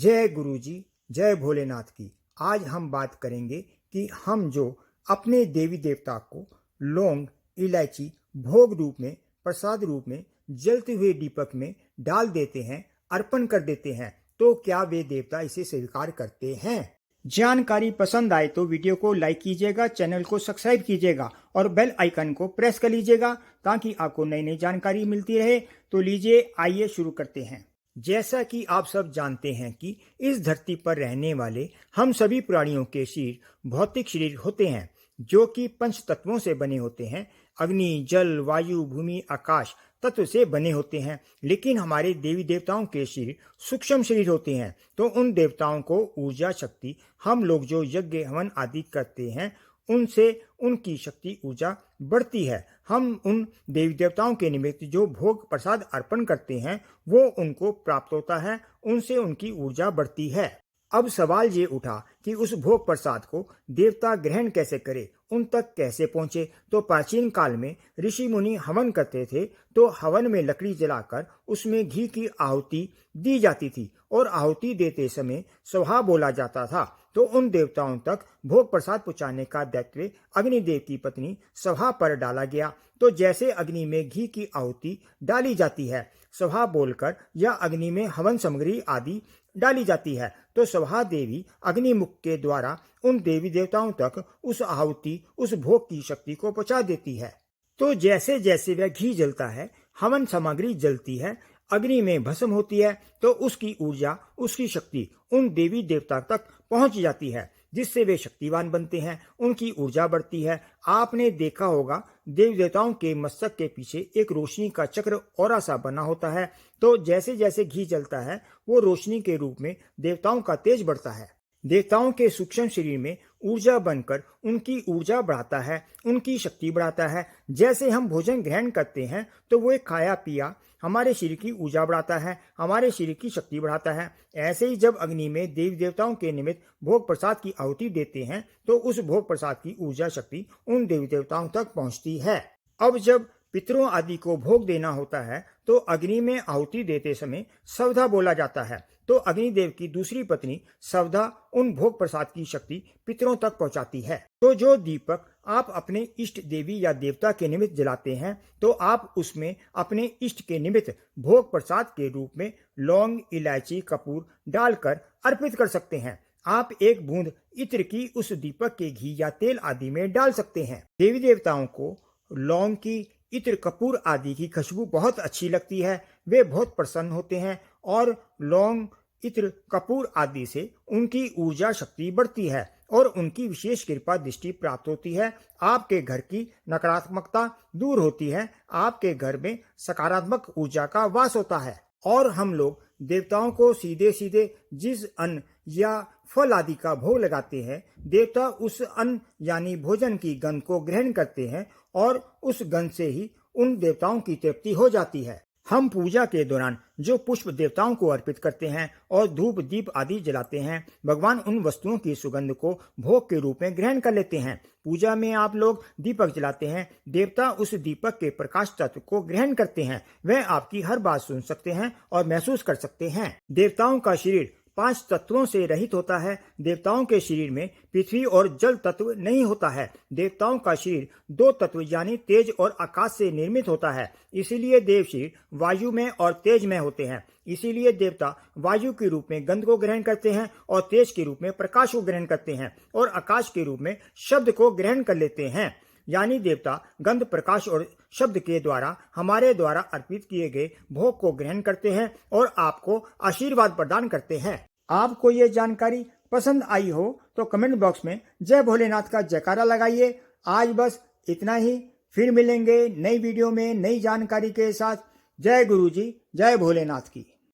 जय गुरु जी, जय भोलेनाथ की। आज हम बात करेंगे कि हम जो अपने देवी देवता को लौंग, इलायची भोग रूप में, प्रसाद रूप में जलते हुए दीपक में डाल देते हैं, अर्पण कर देते हैं, तो क्या वे देवता इसे स्वीकार करते हैं? जानकारी पसंद आए तो वीडियो को लाइक कीजिएगा, चैनल को सब्सक्राइब कीजिएगा और बेल आइकन को प्रेस कर लीजिएगा ताकि आपको नई नई जानकारी मिलती रहे। तो लीजिए, आइए शुरू करते हैं। जैसा कि आप सब जानते हैं कि इस धरती पर रहने वाले हम सभी प्राणियों के शरीर भौतिक शरीर होते हैं जो कि पंच तत्वों से बने होते हैं। अग्नि, जल, वायु, भूमि, आकाश तत्व से बने होते हैं। लेकिन हमारे देवी देवताओं के शरीर सूक्ष्म शरीर होते हैं। तो उन देवताओं को ऊर्जा शक्ति, हम लोग जो यज्ञ हवन आदि करते हैं उनसे उनकी शक्ति ऊर्जा बढ़ती है। हम उन देवी देवताओं के निमित्त जो भोग प्रसाद अर्पण करते हैं वो उनको प्राप्त होता है, उनसे उनकी ऊर्जा बढ़ती है। अब सवाल ये उठा कि उस भोग प्रसाद को देवता ग्रहण कैसे करे, उन तक कैसे पहुंचे। तो प्राचीन काल में ऋषि मुनि हवन करते थे, तो हवन में लकड़ी जलाकर उसमें घी की आहुति दी जाती थी और आहुति देते समय स्वाहा बोला जाता था। तो उन देवताओं तक भोग प्रसाद पहुंचाने का दायित्व अग्निदेव की पत्नी स्वाहा पर डाला गया। तो जैसे अग्नि में घी की आहुति डाली जाती है, स्वाहा बोलकर, या अग्नि में हवन सामग्री आदि डाली जाती है, तो स्वाहा देवी अग्निमुख के द्वारा उन देवी देवताओं तक उस आहुति, उस भोग की शक्ति को पहुंचा देती है। तो जैसे जैसे वह घी जलता है, हवन सामग्री जलती है, अग्नि में भस्म होती है, तो उसकी ऊर्जा, उसकी शक्ति उन देवी देवता तक पहुंच जाती है, जिससे वे शक्तिवान बनते हैं, उनकी ऊर्जा बढ़ती है। आपने देखा होगा देवी देवताओं के मस्तक के पीछे एक रोशनी का चक्र और सा बना होता है। तो जैसे जैसे घी जलता है वो रोशनी के रूप में देवताओं का तेज बढ़ता है। देवताओं के सूक्ष्म शरीर में ऊर्जा बनकर उनकी ऊर्जा बढ़ाता है, उनकी शक्ति बढ़ाता है। जैसे हम भोजन ग्रहण करते हैं तो वो एक खाया पिया हमारे शरीर की ऊर्जा बढ़ाता है, हमारे शरीर की शक्ति बढ़ाता है। ऐसे ही जब अग्नि में देवी देवताओं के निमित्त भोग प्रसाद की आहुति देते हैं तो उस भोग प्रसाद की ऊर्जा शक्ति उन देवी देवताओं तक पहुंचती है। अब जब पितरों आदि को भोग देना होता है तो अग्नि में आहुति देते समय सवधा बोला जाता है। तो अग्निदेव की दूसरी पत्नी सवधा उन भोग प्रसाद की शक्ति पितरों तक पहुंचाती है। तो जो दीपक आप अपने इष्ट देवी या देवता के निमित्त जलाते हैं तो आप उसमें अपने इष्ट के निमित्त भोग प्रसाद के रूप में लौंग, इलायची, कपूर डालकर अर्पित कर सकते हैं। आप एक बूंद इत्र की उस दीपक के घी या तेल आदि में डाल सकते हैं। देवी देवताओं को लौंग की, इत्र, कपूर आदि की खुशबू बहुत अच्छी लगती है, वे बहुत प्रसन्न होते हैं और लौंग, इत्र, कपूर आदि से उनकी ऊर्जा शक्ति बढ़ती है और उनकी विशेष कृपा दृष्टि प्राप्त होती है। आपके घर की नकारात्मकता दूर होती है, आपके घर में सकारात्मक ऊर्जा का वास होता है। और हम लोग देवताओं को सीधे सीधे जिस अन्न या फल आदि का भोग लगाते हैं, देवता उस अन्न यानी भोजन की गंध को ग्रहण करते हैं और उस गंध से ही उन देवताओं की तृप्ति हो जाती है। हम पूजा के दौरान जो पुष्प देवताओं को अर्पित करते हैं और धूप दीप आदि जलाते हैं, भगवान उन वस्तुओं की सुगंध को भोग के रूप में ग्रहण कर लेते हैं। पूजा में आप लोग दीपक जलाते हैं, देवता उस दीपक के प्रकाश तत्व को ग्रहण करते हैं, वह आपकी हर बात सुन सकते हैं और महसूस कर सकते हैं। देवताओं का शरीर 5 तत्वों से रहित होता है। देवताओं के शरीर में पृथ्वी और जल तत्व नहीं होता है। देवताओं का शरीर 2 तत्व यानी तेज और आकाश से निर्मित होता है। इसीलिए देव शरीर वायु में और तेज में होते हैं। इसीलिए देवता वायु के रूप में गंध को ग्रहण करते हैं और तेज के रूप में प्रकाश को ग्रहण करते हैं और आकाश के रूप में शब्द को ग्रहण कर लेते हैं। यानी देवता गंध, प्रकाश और शब्द के द्वारा हमारे द्वारा अर्पित किए गए भोग को ग्रहण करते हैं और आपको आशीर्वाद प्रदान करते हैं। आपको ये जानकारी पसंद आई हो तो कमेंट बॉक्स में जय भोलेनाथ का जयकारा लगाइए। आज बस इतना ही, फिर मिलेंगे नई वीडियो में नई जानकारी के साथ। जय गुरु जी, जय भोलेनाथ की।